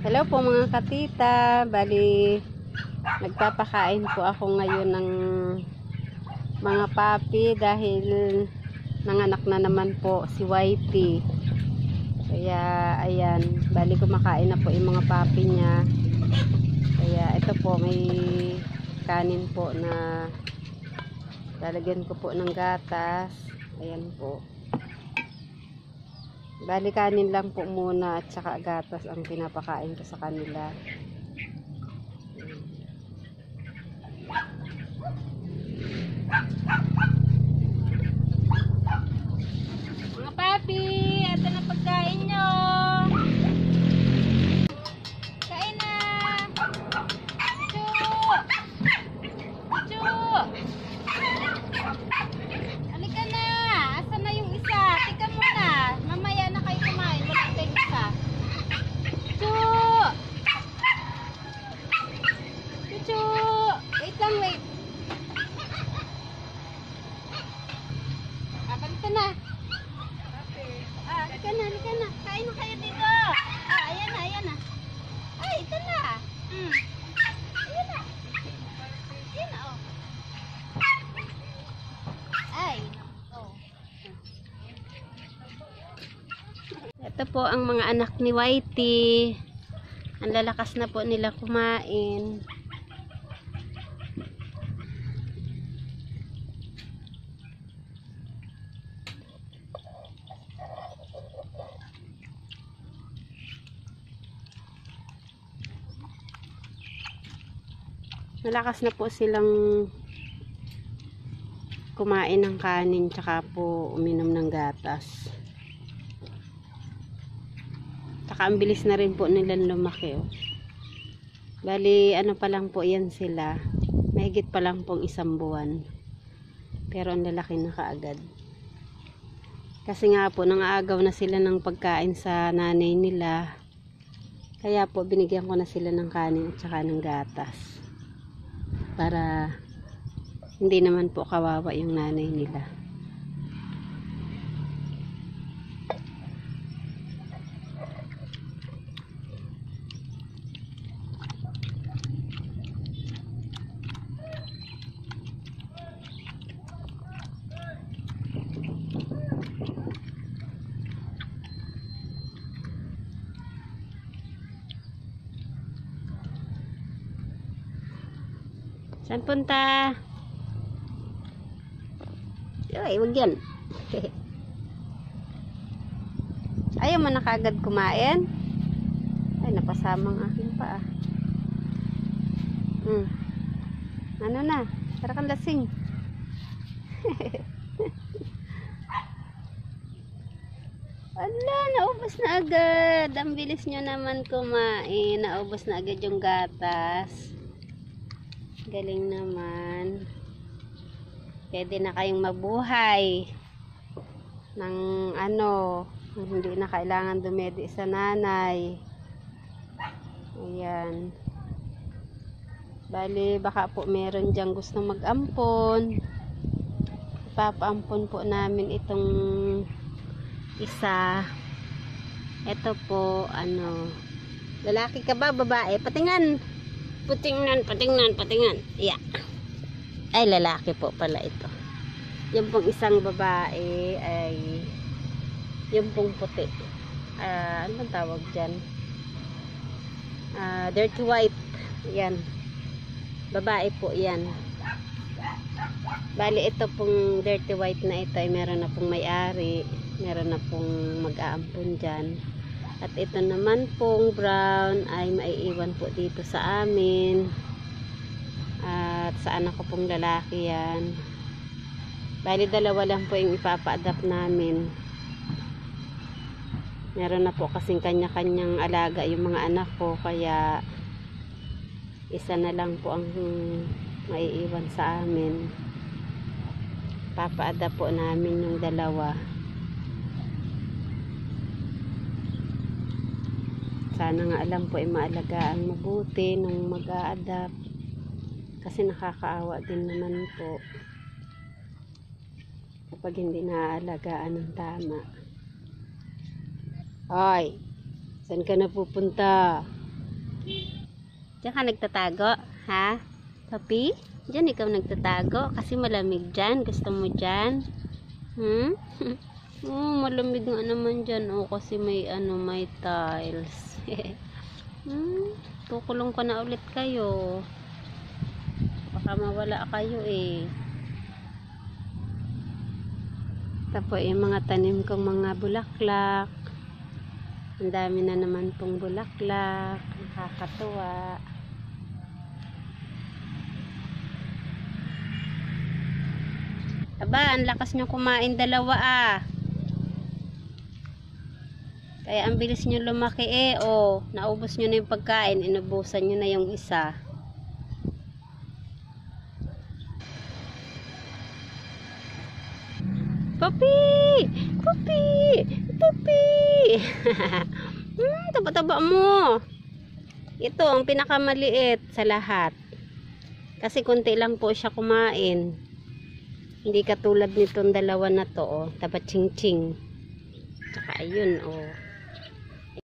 Hello po mga katita, bali nagpapakain po ako ngayon ng mga papi dahil nanganak na naman po si Whitey. Kaya ayan, bali kumakain na po yung mga papi niya. Kaya ito po may kanin po na lalagyan ko po ng gatas. Ayan po. Bali kanin lang po muna at saka gatas ang pinapakain ko sa kanila. Mga papi, ito na pagkain nyo. Kain na. Chu! Chu! Halika na. Asan na yung isa? Tika muna. Mamaya na kayo kumain. Wala tayong isa. Chu! Chu! Wait lang, wait. Balik na. Halika na, halika na. Kain na kayo dito. Ayan na, ayan na. Ay, ito na. Ayan na. Ayan na, oh. Ay, oh. Ito po ang mga anak ni Whitey. Ang lalakas na po nila kumain. Malakas na po silang kumain ng kanin tsaka po uminom ng gatas. Tsaka ang bilis na rin po nilang lumaki. Oh. Bali ano pa lang po yan sila. Mahigit pa lang pong 1 buwan. Pero ang lalaki na kaagad. Kasi nga po nangaagaw na sila ng pagkain sa nanay nila. Kaya po binigyan ko na sila ng kanin at tsaka ng gatas. Para hindi naman po kawawa yung nanay nila. Saan punta? Ay, wag yan. Ayaw mo na kagad kumain? Ay, napasamang aking paa. Ano na? Tara kang lasing. Ala, naubos na agad. Ang bilis nyo naman kumain. Naubos na agad yung gatas. Galing naman. Pwede na kayong mabuhay ng hindi na kailangan dumedi sa nanay. Ayan. Bali, baka po meron diyang gustong mag-ampon. Ipapaampon po namin itong isa. Ito po, lalaki ka ba, babae? Patingan! Patingnan. Yeah. Ay, lalaki po pala ito. Yung pong isang babae ay yung pong puti. Ano bang tawag dyan? Dirty white. Yan. Babae po yan. Bali, ito pong dirty white na ito ay meron na pong may-ari. Meron na pong mag-aampon dyan. At ito naman pong brown ay maiiwan po dito sa amin. At sa anak ko pong lalaki yan. Bali, 2 lang po yung ipapa-adapt namin. Meron na po kasing kanya-kanyang alaga yung mga anak ko. Kaya isa na lang po ang maiiwan sa amin. Papa-adapt po namin yung 2. Sana nga alam po ay maalagaan mabuti nung mag-a-adapt. Kasi nakakaawa din naman po kapag hindi naaalagaan ng tama. Ay, saan ka na pupunta? Diyan ka nagtatago, ha? Papi? Diyan ikaw nagtatago kasi malamig dyan. Gusto mo dyan? Oh, malamig nga naman dyan. Oh, kasi may may tiles. Tukulong ko na ulit kayo. Baka mawala kayo eh. Tapos yung mga tanim kong mga bulaklak. Ang dami na naman pong bulaklak. Nakakatuwa. Aba, ang lakas nyo kumain dalawa ah. Kaya ang bilis nyo lumaki eh. Oh, naubos nyo na yung pagkain. Inubusan nyo na yung isa. Papi! Papi! Papi! Taba-taba mo. Ito ang pinakamaliit sa lahat. Kasi konti lang po siya kumain. Hindi katulad nitong dalawa na to, oh. Taba ching-ching. Tsaka ayun, oh.